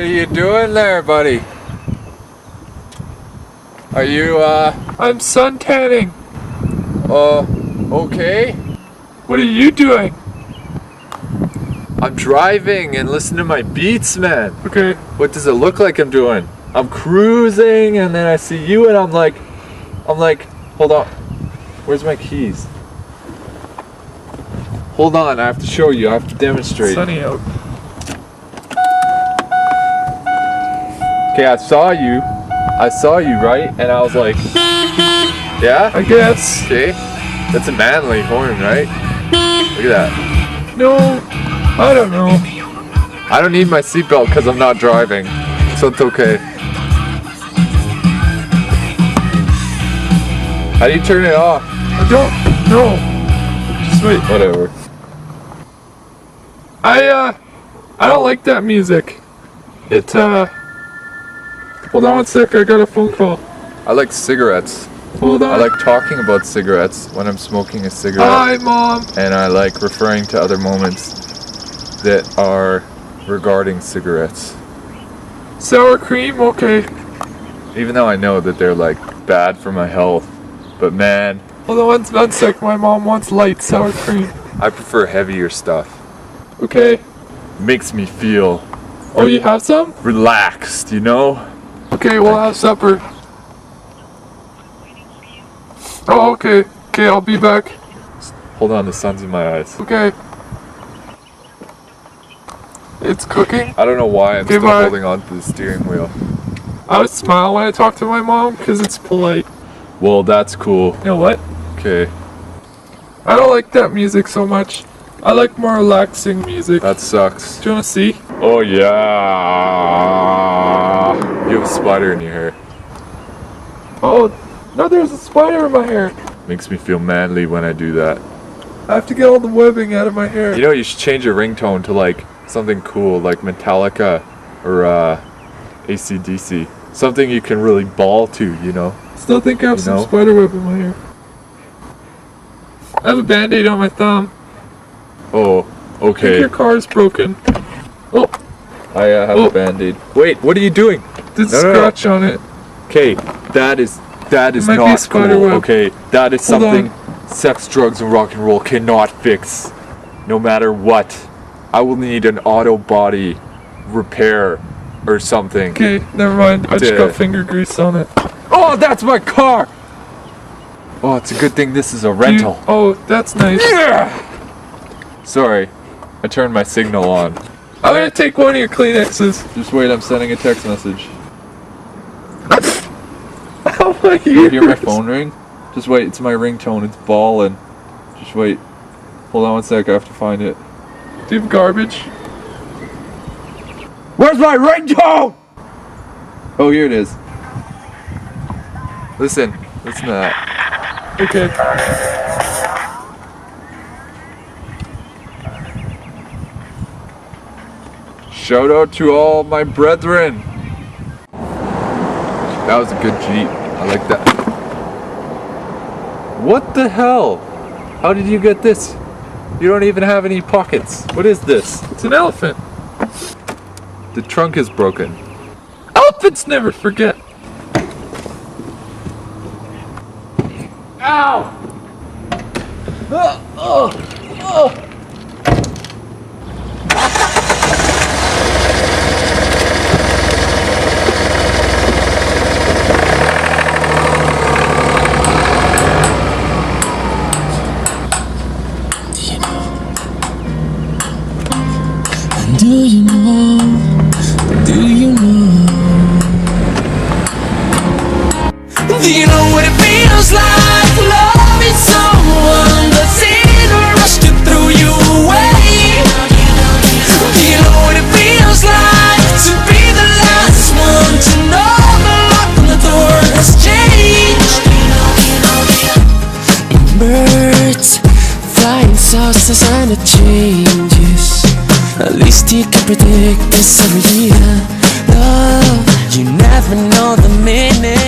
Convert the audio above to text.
are you doing there, buddy? Are you, I'm sun tanning. okay? What are you doing? I'm driving and listening to my beats, man. Okay. What does it look like I'm doing? I'm cruising and then I see you and I'm like, hold on. Where's my keys? Hold on, I have to show you, I have to demonstrate. Sunny out. Okay, I saw you, right? And I was like, yeah? I guess. Okay. That's a manly horn, right? Look at that. No, I don't know. I don't need my seatbelt because I'm not driving, so it's okay. How do you turn it off? I don't know. Just wait. Whatever. I don't like that music. Hold on one sec, I got a phone call. I like cigarettes. Hold on. I like talking about cigarettes when I'm smoking a cigarette. Hi, Mom. And I like referring to other moments that are regarding cigarettes. Sour cream? Okay. Even though I know that they're like bad for my health. But man, Hold on one sec, my mom wants light sour cream. I prefer heavier stuff. Okay. Makes me feel Oh, you have some? relaxed, you know? Okay, we'll have supper. Oh, okay. Okay, I'll be back. Hold on, the sun's in my eyes. Okay. It's cooking. I don't know why I'm Okay, still bye. holding on to the steering wheel. I would smile when I talk to my mom because it's polite. Well, that's cool. You know what? Okay, I don't like that music so much. I like more relaxing music. that sucks. Do you want to see? Oh yeah! You have a spider in your hair. Oh, no, there's a spider in my hair. Makes me feel manly when I do that. I have to get all the webbing out of my hair. You know, you should change your ringtone to like something cool, like Metallica or acdc. Something you can really ball to, you know? Still think I have some know? spider web in my hair. I have a band-aid on my thumb. Oh, I think okay. your car is broken. Oh, I have Oh. a band-aid. Wait, what are you doing? there's a No, no, no. scratch on it. Okay, that is might be a not spider cool. web. Okay, that is Hold something sex, drugs, and rock and roll cannot fix. No matter what, I will need an auto body repair or something. Okay, never mind. I just Yeah. got finger grease on it. Oh, that's my car. Oh, it's a good thing this is a rental. Oh, that's nice. Yeah. Sorry, I turned my signal on. I'm gonna take one of your Kleenexes. Just wait, I'm sending a text message. Oh my You hear my ears. phone ring? Just wait, it's my ringtone, it's ballin'. Just wait. Hold on one sec, I have to find it. Do you have garbage? Where's my ringtone? Oh, here it is. Listen to that. Okay. Shout out to all my brethren. That was a good Jeep. I like that. What the hell? How did you get this? You don't even have any pockets. What is this? It's an elephant. The trunk is broken. Elephants never forget. Ow! Do you know? Do you know? Do you know what it feels like? Loving someone that's in a rush to throw you away. Do you know what it feels like to be the last one to know the lock on the door has changed? Birds flying saucers and it changes. At least you can predict this every year. Love, you never know the minute